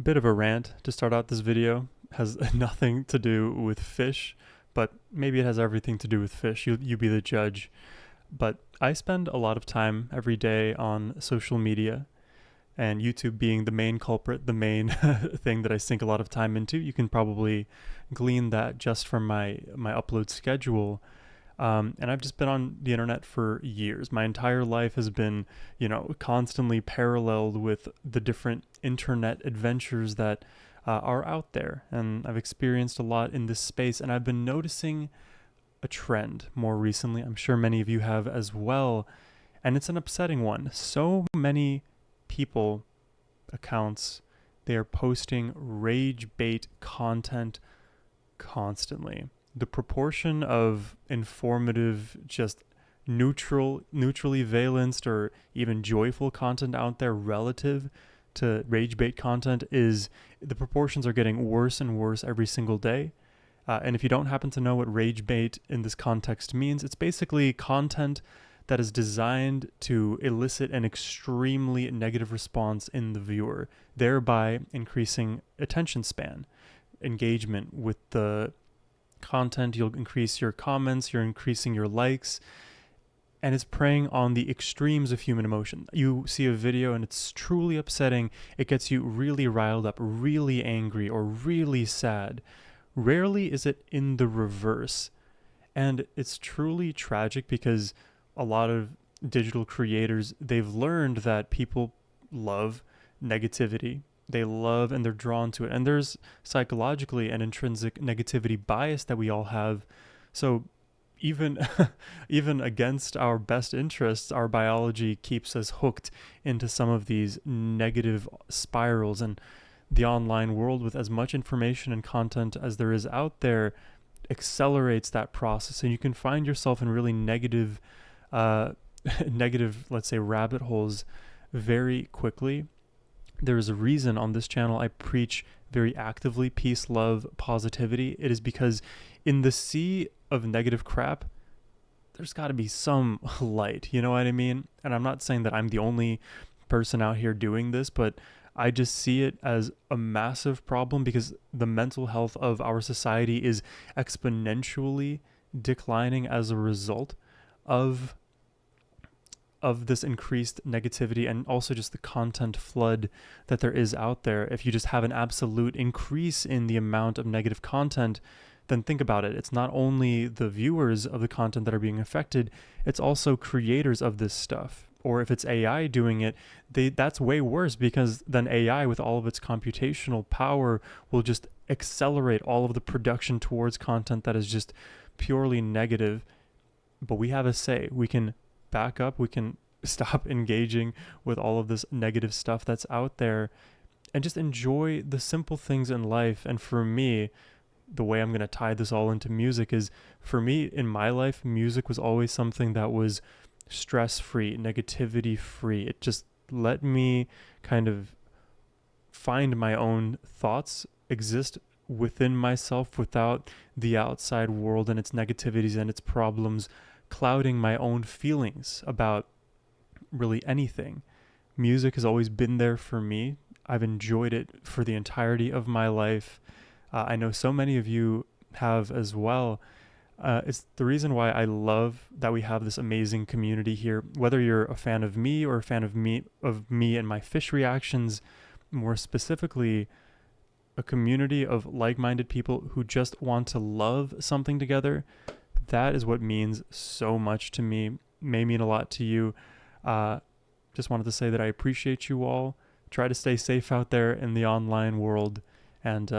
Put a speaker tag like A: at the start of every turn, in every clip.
A: Bit of a rant to start out this video. Has nothing to do with Phish, but maybe it has everything to do with Phish. You be the judge. But I spend a lot of time every day on social media, and YouTube being the main culprit, the main thing that I sink a lot of time into. You can probably glean that just from my upload schedule. And I've just been on the internet for years. My entire life has been, constantly paralleled with the different internet adventures that are out there. And I've experienced a lot in this space. And I've been noticing a trend more recently. I'm sure many of you have as well. And it's an upsetting one. So many people, accounts, they are posting rage bait content constantly. The proportion of informative, just neutrally valenced or even joyful content out there relative to rage bait content is the proportions are getting worse and worse every single day. And if you don't happen to know what rage bait in this context means, it's basically content that is designed to elicit an extremely negative response in the viewer, thereby increasing attention span, engagement with the content. You'll increase your comments, you're increasing your likes, and it's preying on the extremes of human emotion. You see a video and it's truly upsetting. It gets you really riled up, really angry, or really sad. Rarely is it in the reverse. And it's truly tragic because a lot of digital creators, they've learned that people love negativity. They love and they're drawn to it. And there's psychologically an intrinsic negativity bias that we all have. So even even against our best interests, our biology keeps us hooked into some of these negative spirals. And the online world, with as much information and content as there is out there, accelerates that process. And you can find yourself in really negative, let's say, rabbit holes very quickly. There is a reason on this channel I preach very actively peace, love, positivity. It is because in the sea of negative crap, there's got to be some light. You know what I mean? And I'm not saying that I'm the only person out here doing this, but I just see it as a massive problem because the mental health of our society is exponentially declining as a result of this increased negativity and also just the content flood that there is out there. If you just have an absolute increase in the amount of negative content, then think about it. It's not only the viewers of the content that are being affected, it's also creators of this stuff. Or if it's AI doing it, that's way worse because then AI with all of its computational power will just accelerate all of the production towards content that is just purely negative. But we have a say. We can back up, we can stop engaging with all of this negative stuff that's out there and just enjoy the simple things in life. And for me, the way I'm going to tie this all into music is, for me in my life, music was always something that was stress-free, negativity-free. It just let me kind of find my own thoughts, exist within myself without the outside world and its negativities and its problems clouding my own feelings about really anything. Music has always been there for me. I've enjoyed it for the entirety of my life. I know so many of you have as well. It's the reason why I love that we have this amazing community here. Whether you're a fan of me or a fan of me and my Phish reactions, more specifically, a community of like-minded people who just want to love something together. That is what means so much to me, may mean a lot to you. Just wanted to say that I appreciate you all. Try to stay safe out there in the online world. And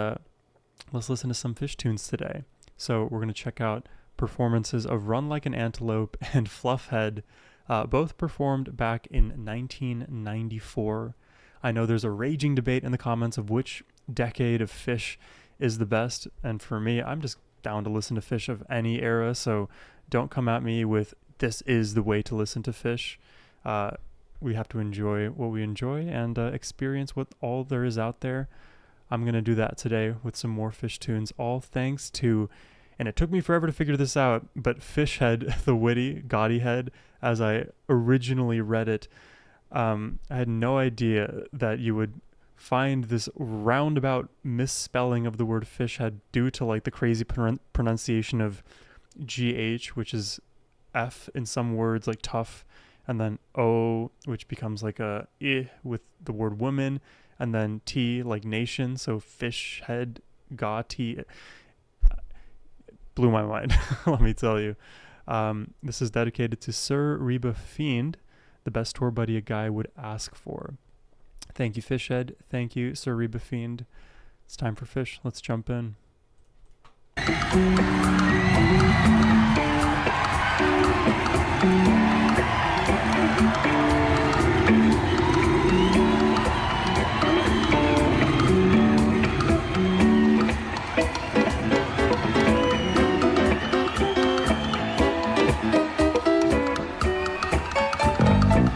A: let's listen to some Phish tunes today. So we're going to check out performances of Run Like an Antelope and Fluffhead, both performed back in 1994. I know there's a raging debate in the comments of which decade of Phish is the best. And for me, I'm just down to listen to Phish of any era, so don't come at me with this is the way to listen to Phish. We have to enjoy what we enjoy and experience what all there is out there. I'm going to do that today with some more Phish tunes, all thanks to, and it took me forever to figure this out, but Fishhead, the witty, gaudy head, as I originally read it, I had no idea that you would find this roundabout misspelling of the word fishhead due to like the crazy pronunciation of GH, which is F in some words like tough, and then O, which becomes like a I with the word woman, and then T like nation, so fish head, ga T. Blew my mind, let me tell you. This is dedicated to Sir Reba Fiend, the best tour buddy a guy would ask for. Thank you, Fishhead. Thank you, Sir Reba Fiend. It's time for Phish. Let's jump in.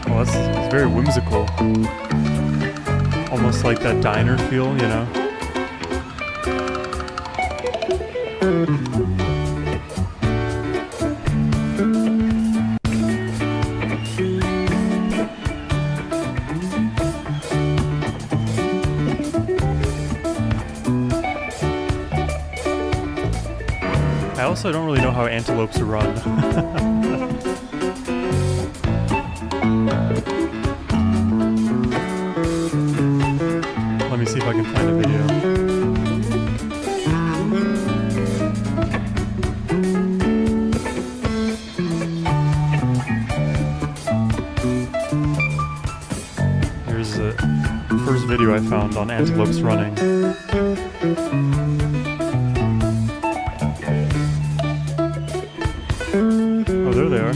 A: Well, it's very whimsical. Almost like that diner feel, you know? I also don't really know how antelopes run. Let me see if I can find a video. Here's the first video I found on antelopes running. Oh, there they are.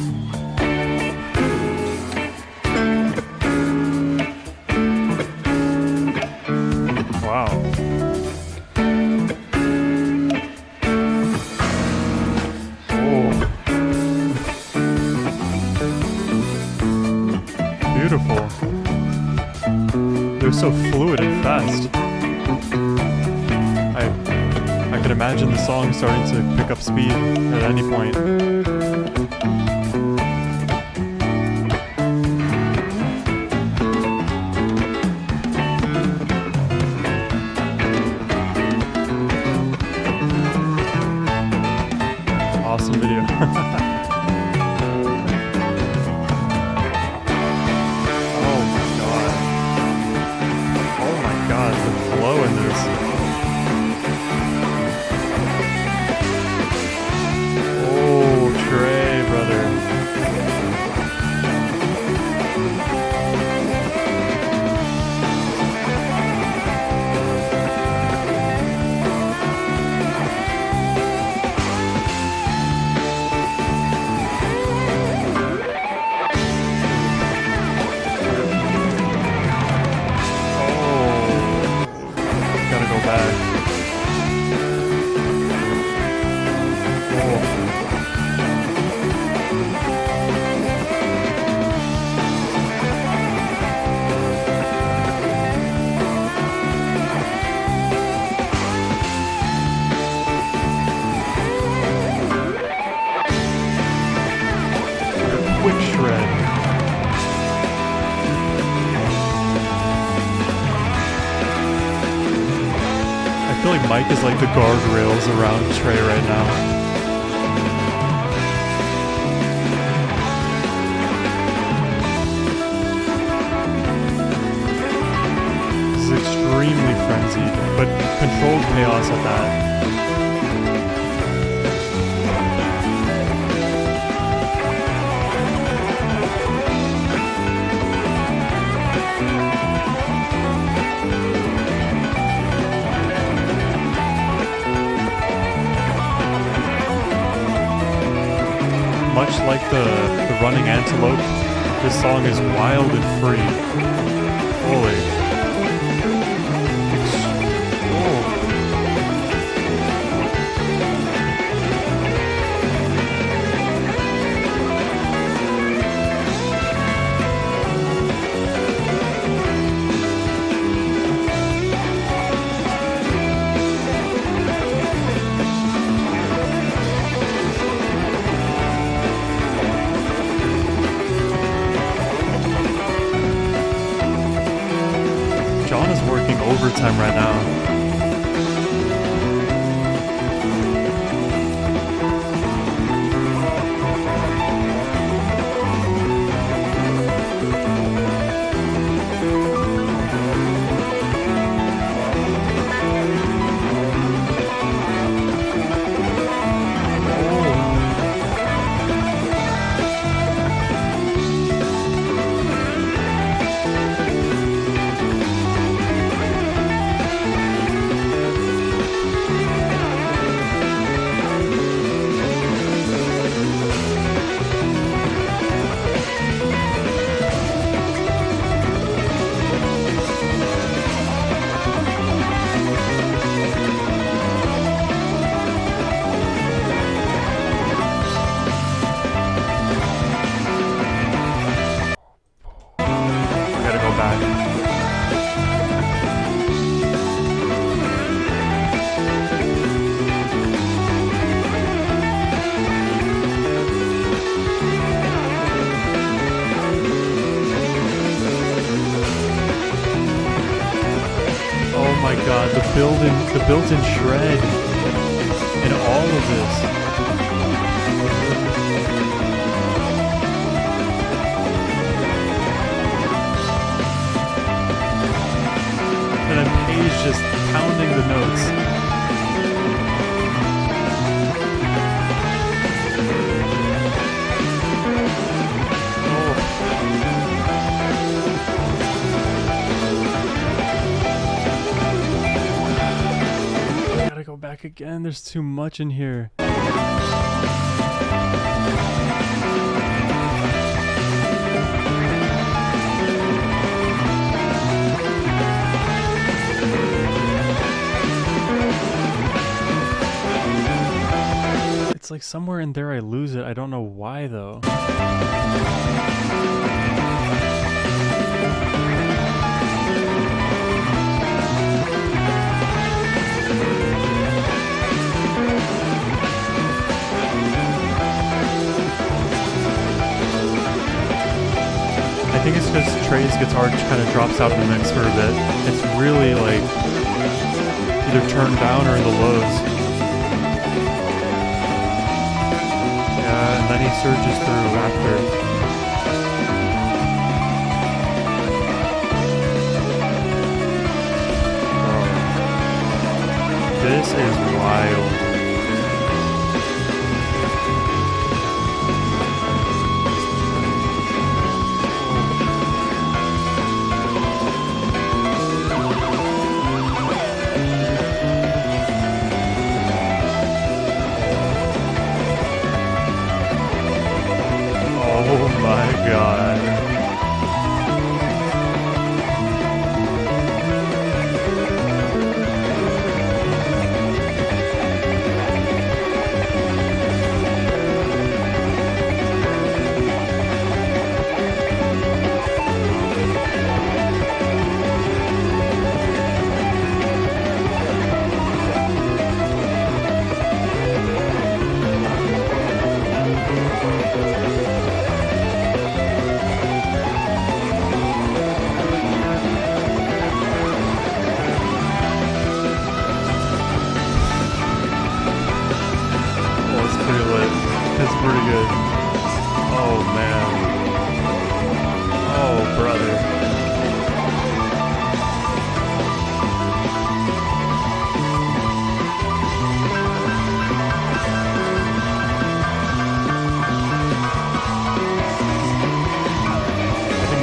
A: Wow. Oh. Beautiful. They're so fluid and fast. I could imagine the song starting to pick up speed at any point. Awesome video. Oh my god, the flow in this. Oh, Trey, brother. I feel like Mike is like the guardrails around Trey right now. This is extremely frenzied, but controlled chaos at that. Much like the running antelope, this song is wild and free. Holy. now. The built-in shred in all of this. And then Paige just pounding the notes. Go back again. There's too much in here. It's like somewhere in there I lose it. I don't know why though. I think it's because Trey's guitar kind of drops out of the mix for a bit. It's really like either turned down or in the lows. Yeah, and then he surges through after. Oh. This is wild.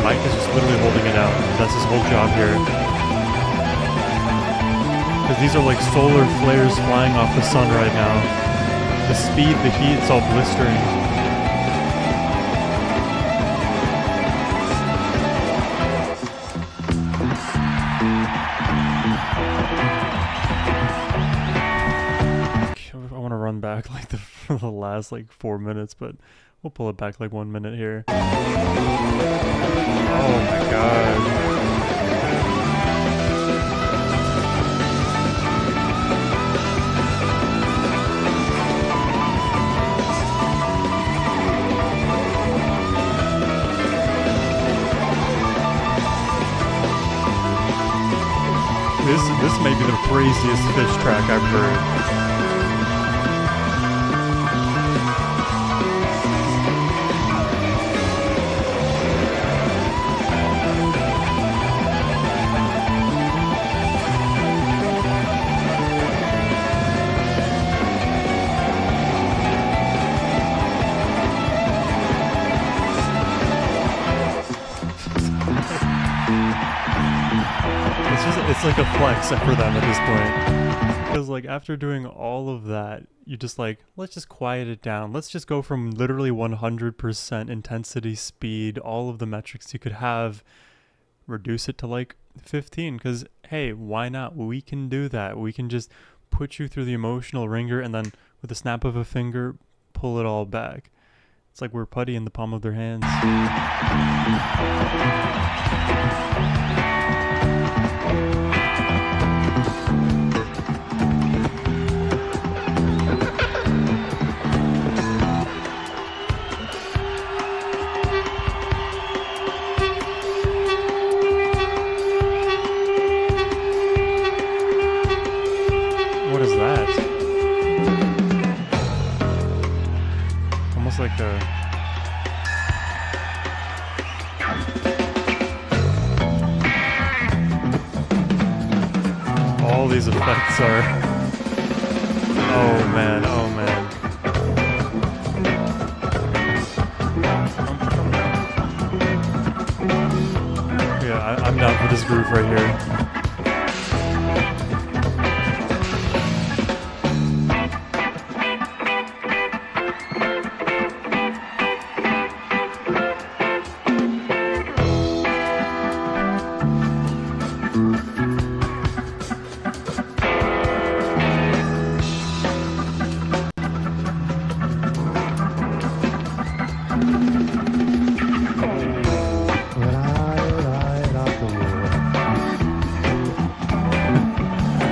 A: Mike is just literally holding it out. That's his whole job here. Because these are like solar flares flying off the sun right now. The speed, the heat, it's all blistering. I want to run back like the last like 4 minutes, but we'll pull it back like 1 minute here. Oh my god. This This may be the craziest Phish track I've heard. It's like a flex for them at this point. Because like after doing all of that, you just like, let's just quiet it down. Let's just go from literally 100% intensity, speed, all of the metrics you could have, reduce it to like 15. Because hey, why not? We can do that. We can just put you through the emotional ringer and then with a snap of a finger, pull it all back. It's like we're putty in the palm of their hands. What is that? Almost like a... All these effects are... Oh man, oh man. Yeah, I'm down for this groove right here.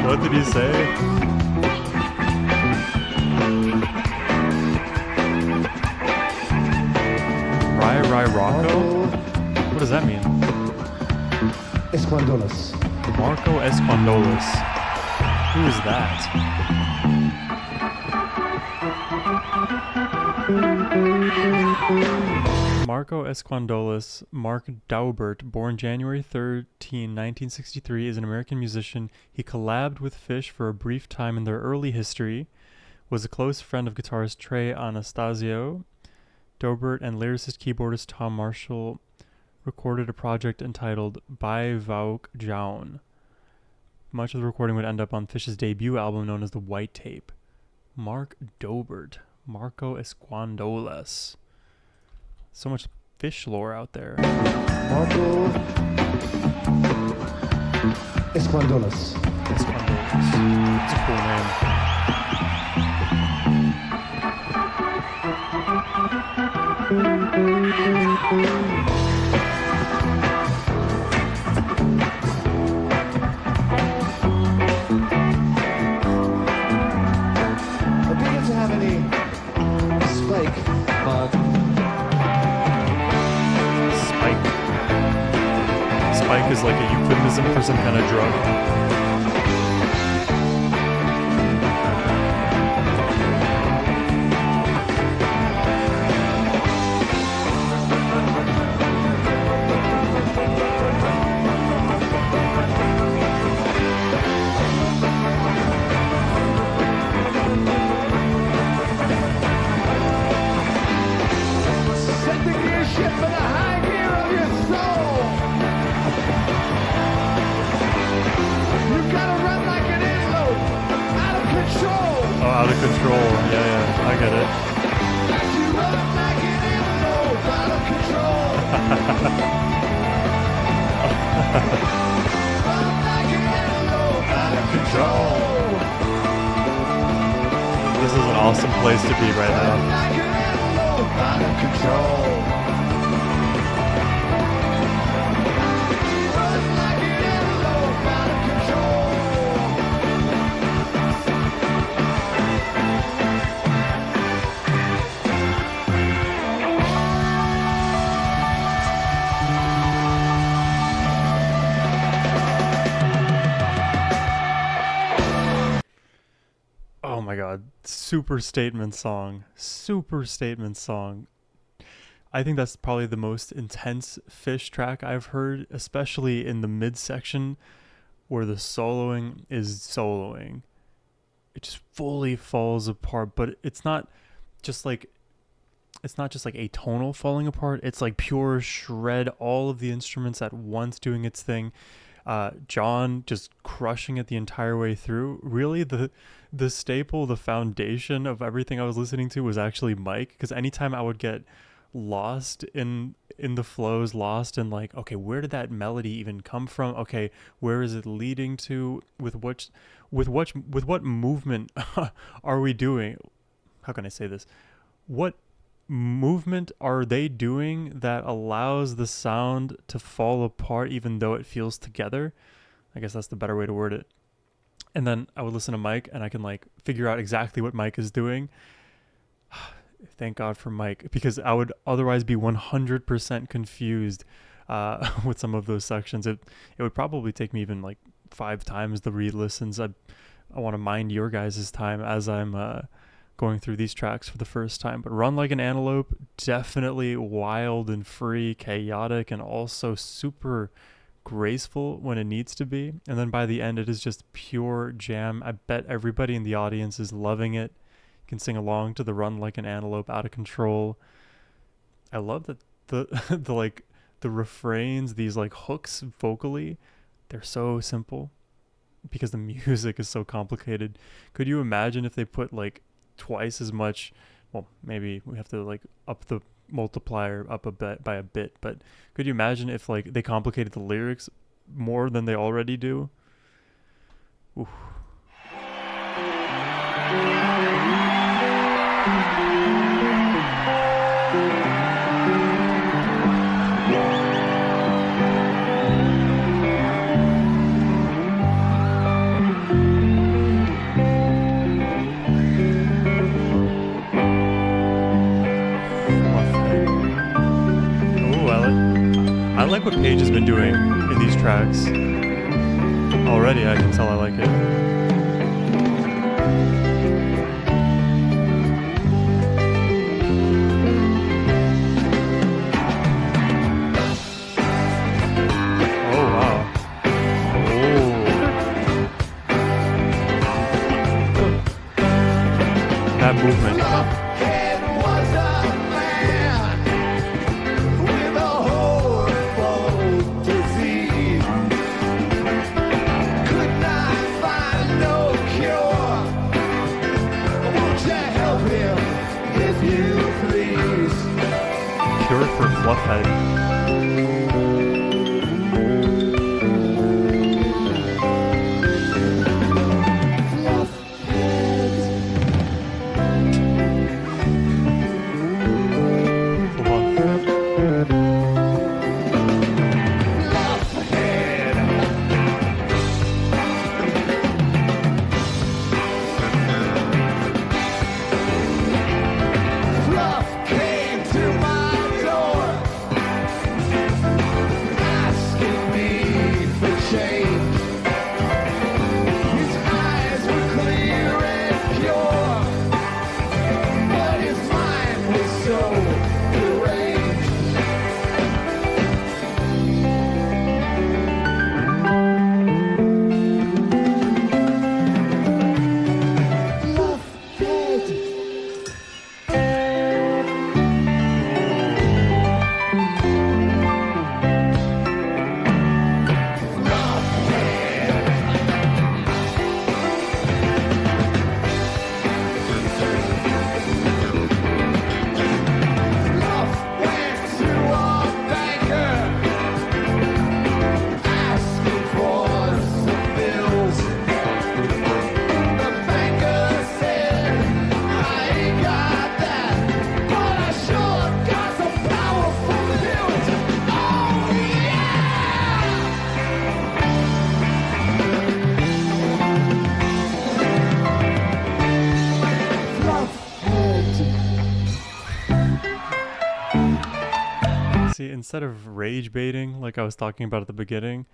A: What did he say? Rai Rocco? What does that mean?
B: Esquandolas.
A: Marco Esquandolas. Who is that? Marco Esquandolas, Mark Daubert, born January 13, 1963, is an American musician. He collabed with Phish for a brief time in their early history, was a close friend of guitarist Trey Anastasio. Daubert and lyricist keyboardist Tom Marshall recorded a project entitled By Vauk Jaun. Much of the recording would end up on Phish's debut album known as The White Tape. Mark Daubert, Marco Esquandolas. So much Phish lore out there.
B: Marco Esquandolas.
A: Esquandolas. It's a cool name.
B: It begins to have any spike.
A: Spike is like a euphemism for some kind of drug.
B: Set the gear shift for the high gear of your soul. You gotta run like an antelope, out of control.
A: Oh, out of control. Yeah, I get it.
B: You run like an antelope, out of control. Run like an antelope, out of control.
A: This is an awesome place to be right
B: Run
A: now.
B: like an antelope, out of control. Run like an antelope, out of control.
A: my god, super statement song. Super statement song. I think that's probably the most intense Phish track I've heard, especially in the midsection where the soloing is soloing. It just fully falls apart, but it's not just like atonal falling apart. It's like pure shred, all of the instruments at once doing its thing. John just crushing it the entire way through. Really, the staple, the foundation of everything I was listening to was actually Mike. Because anytime I would get lost in the flows, lost in like, okay, where did that melody even come from? Okay, where is it leading to? With what movement are we doing? How can I say this? What movement are they doing that allows the sound to fall apart even though it feels together? I guess that's the better way to word it. And then I would listen to Mike and I can like figure out exactly what Mike is doing. Thank God for Mike, because I would otherwise be 100% confused with some of those sections. It would probably take me even like 5 times the re-listens. I want to mind your guys' time as I'm going through these tracks for the first time. But Run Like an Antelope, definitely wild and free, chaotic, and also super graceful when it needs to be. And then by the end, it is just pure jam. I bet everybody in the audience is loving it. You can sing along to the Run Like an Antelope, Out of Control. I love that the the refrains, these like hooks vocally, they're so simple because the music is so complicated. Could you imagine if they put like twice as much, well, maybe we have to like up the multiplier up a bit by a bit, but could you imagine if like they complicated the lyrics more than they already do? Oof. I like what Paige has been doing in these tracks. Already, I can tell I like it. Oh, wow. Oh. That movement. Cure for Fluffhead. See, instead of rage baiting, like I was talking about at the beginning,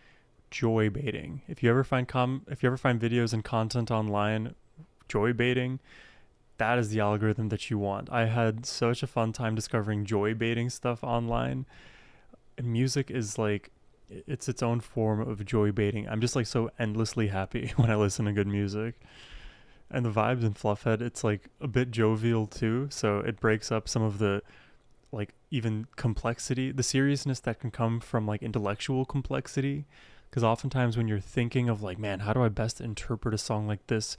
A: joy baiting. If you ever find videos and content online joy baiting, that is the algorithm that you want. I had such a fun time discovering joy baiting stuff online. And music is like, it's its own form of joy baiting. I'm just like so endlessly happy when I listen to good music. And the vibes in Fluffhead, it's like a bit jovial too, so it breaks up some of the like even complexity, the seriousness that can come from like intellectual complexity. Because oftentimes when you're thinking of like, man, how do I best interpret a song like this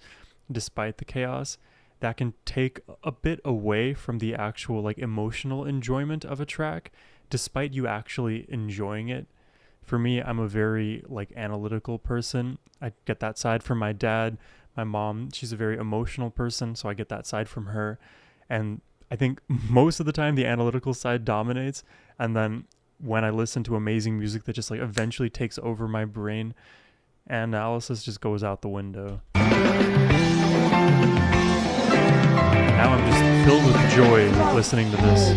A: despite the chaos, that can take a bit away from the actual like emotional enjoyment of a track despite you actually enjoying it. For me, I'm a very like analytical person. I get that side from my dad. My mom, she's a very emotional person, so I get that side from her. And I think most of the time the analytical side dominates, and then when I listen to amazing music that just like eventually takes over my brain, analysis just goes out the window. Now I'm just filled with joy listening to this.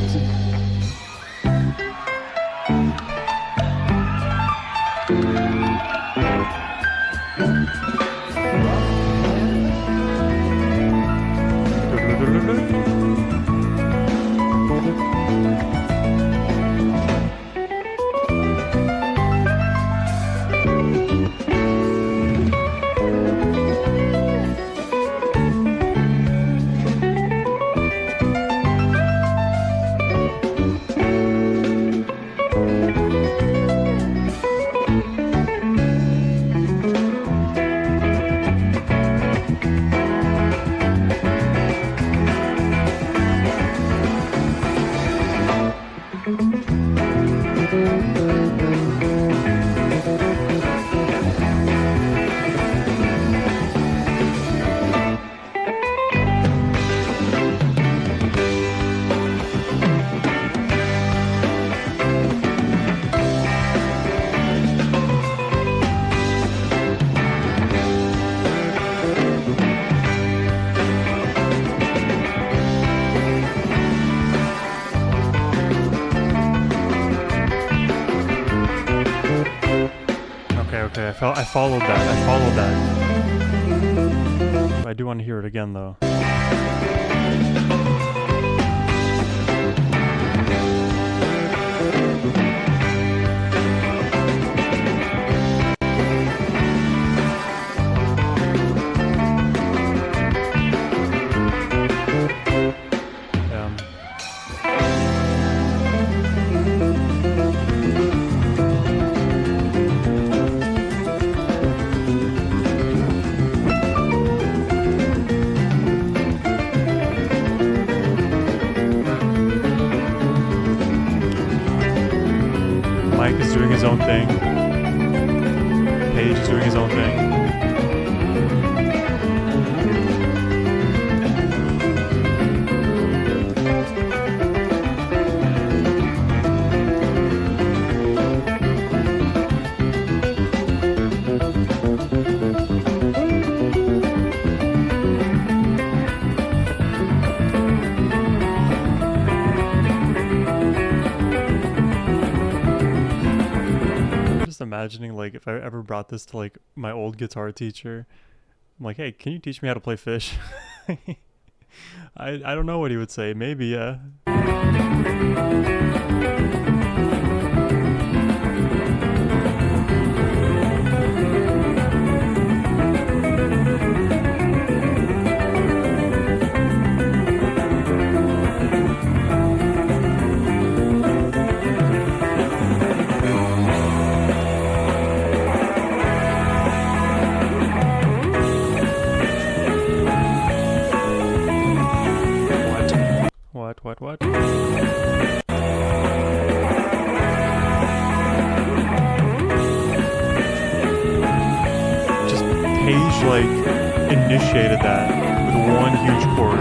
A: Okay, I followed that. I do want to hear it again, though. Mike is doing his own thing. Paige is doing his own thing. Imagining like if I ever brought this to like my old guitar teacher, I'm like, hey, can you teach me how to play Phish? I don't know what he would say. Maybe, yeah. What? Just Paige like initiated that with one huge chord.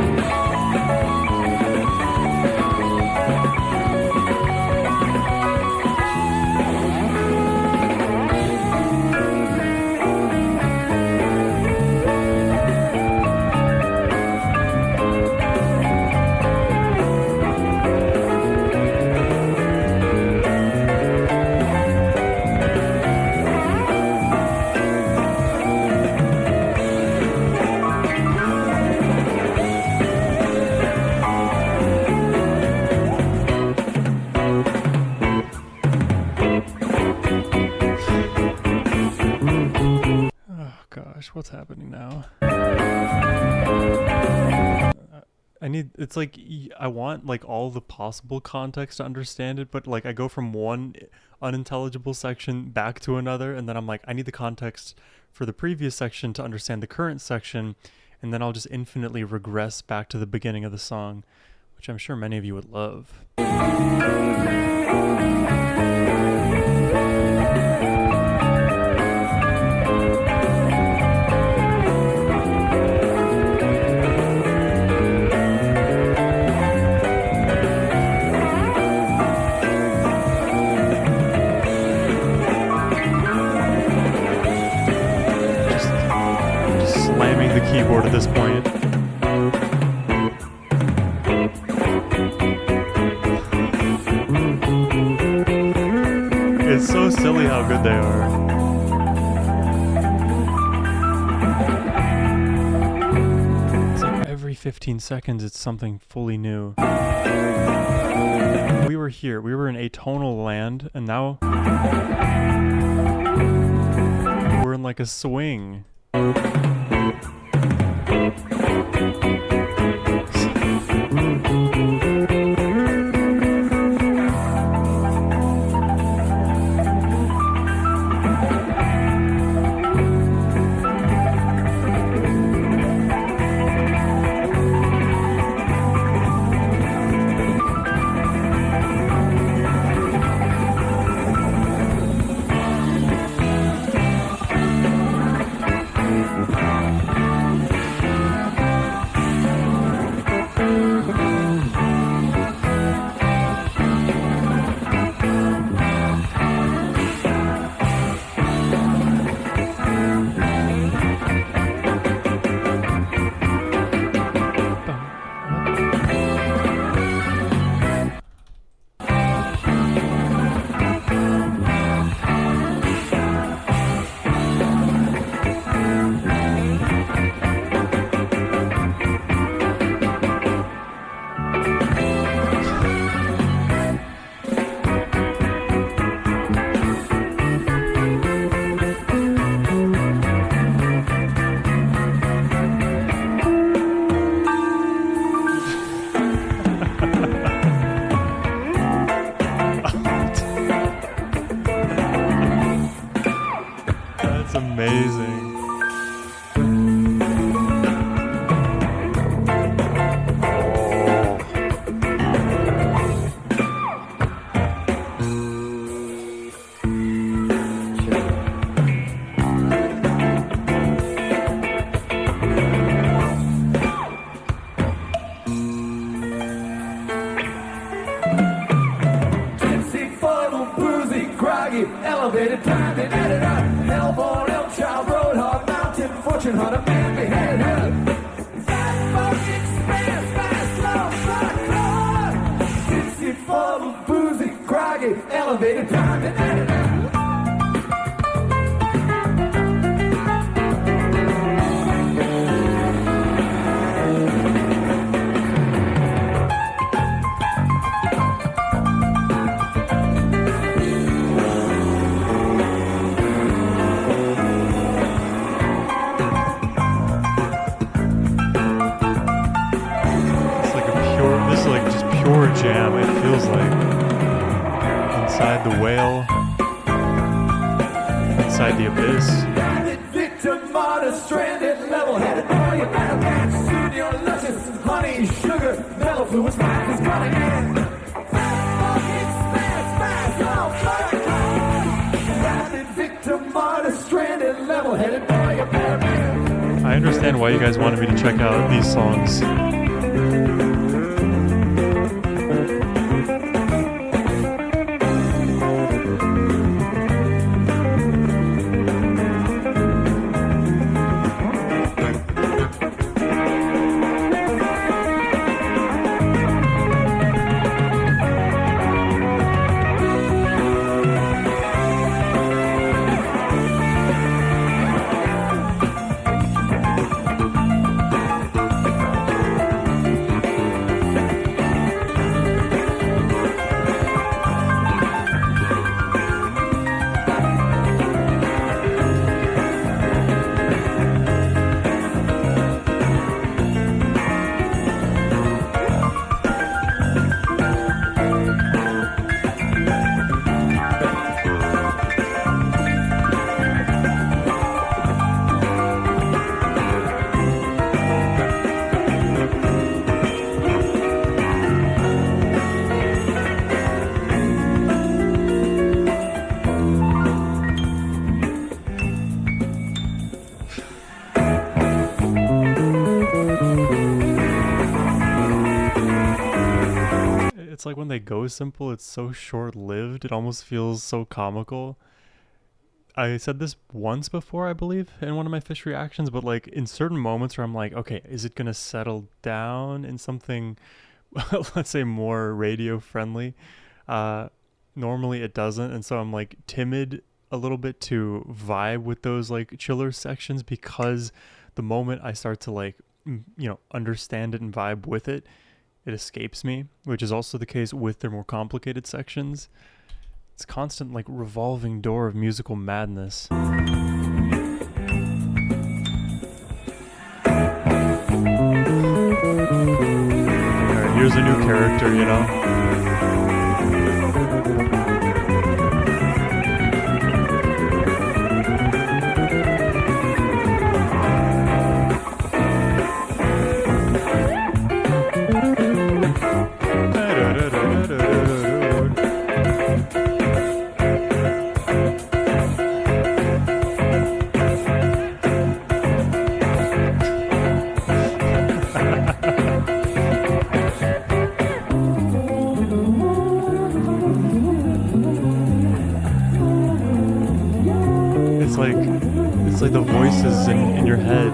A: what's happening now. It's like, I want like all the possible context to understand it, but like I go from one unintelligible section back to another, and then I'm like, I need the context for the previous section to understand the current section, and then I'll just infinitely regress back to the beginning of the song, which I'm sure many of you would love. The keyboard at this point. It's so silly how good they are. It's like every 15 seconds it's something fully new. We were here, we were in atonal land, and now we're in like a swing. Amazing.
B: Tipsy, full, boozy, groggy, elevated, time and editor. Hellborn, elk child, roadhog, mountain, fortune hunter, man beheaded her. Fat fucking smash, fast, slow, fuck, tipsy, full, boozy, groggy, elevated, time and editor.
A: Pure jam, it feels like. Inside the whale, inside the abyss.
B: Victim, martyr, stranded, level-headed, boy, you better dance. Soon your luscious honey, sugar, mellow fluids, life is coming in. Victim, martyr, stranded, level-headed, boy, you better dance.
A: I understand why you guys wanted me to check out these songs. it's like when they go simple, it's so short-lived. It almost feels so comical. I said this once before, I believe, in one of my Phish reactions, but like in certain moments where I'm like, okay, is it gonna settle down in something, let's say, more radio friendly? Uh, Normally it doesn't, and so I'm like timid a little bit to vibe with those like chiller sections, because the moment I start to like understand it and vibe with it, it escapes me, which is also the case with their more complicated sections. It's constant like revolving door of musical madness. Alright, here's a new character, you know? It's like the voices in your head.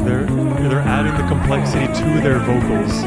A: They're adding the complexity to their vocals.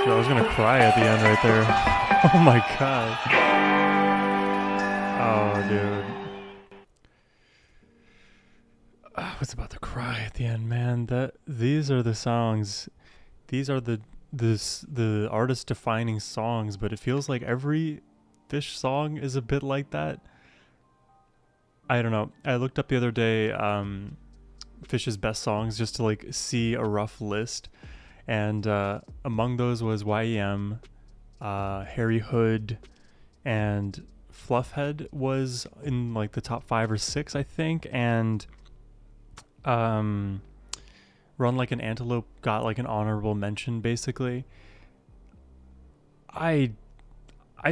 A: I was gonna cry at the end right there. Oh my god. Oh, dude. I was about to cry at the end, man. These are the songs. These are the artist defining songs, but it feels like every Phish song is a bit like that. I don't know. I looked up the other day Phish's best songs just to like see a rough list. And among those was YEM, Harry Hood, and Fluffhead was in like the top 5 or 6, I think. And Run Like an Antelope got like an honorable mention, basically. I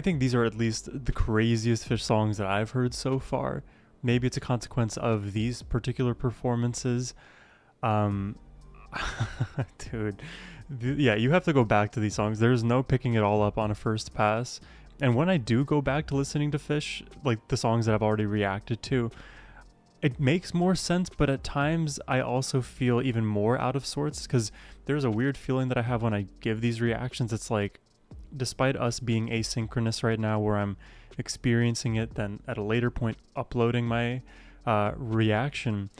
A: think these are at least the craziest Phish songs that I've heard so far. Maybe it's a consequence of these particular performances. Um, dude, yeah, you have to go back to these songs. There's no picking it all up on a first pass. And when I do go back to listening to Phish, like the songs that I've already reacted to, it makes more sense, but at times I also feel even more out of sorts because there's a weird feeling that I have when I give these reactions. It's like, despite us being asynchronous right now, where I'm experiencing it, then at a later point uploading my reaction,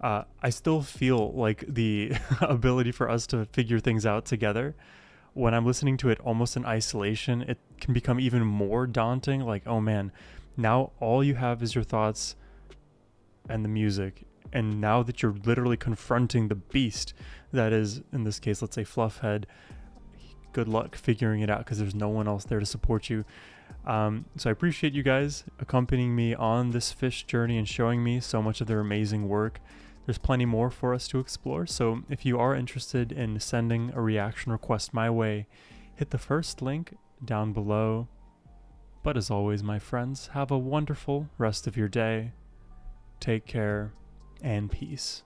A: I still feel like the ability for us to figure things out together. When I'm listening to it almost in isolation, it can become even more daunting. Like, oh man, now all you have is your thoughts and the music. And now that you're literally confronting the beast that is, in this case, let's say Fluffhead, good luck figuring it out because there's no one else there to support you. So I appreciate you guys accompanying me on this Phish journey and showing me so much of their amazing work. There's plenty more for us to explore. So if you are interested in sending a reaction request my way, hit the first link down below. But as always, my friends, have a wonderful rest of your day. Take care and peace.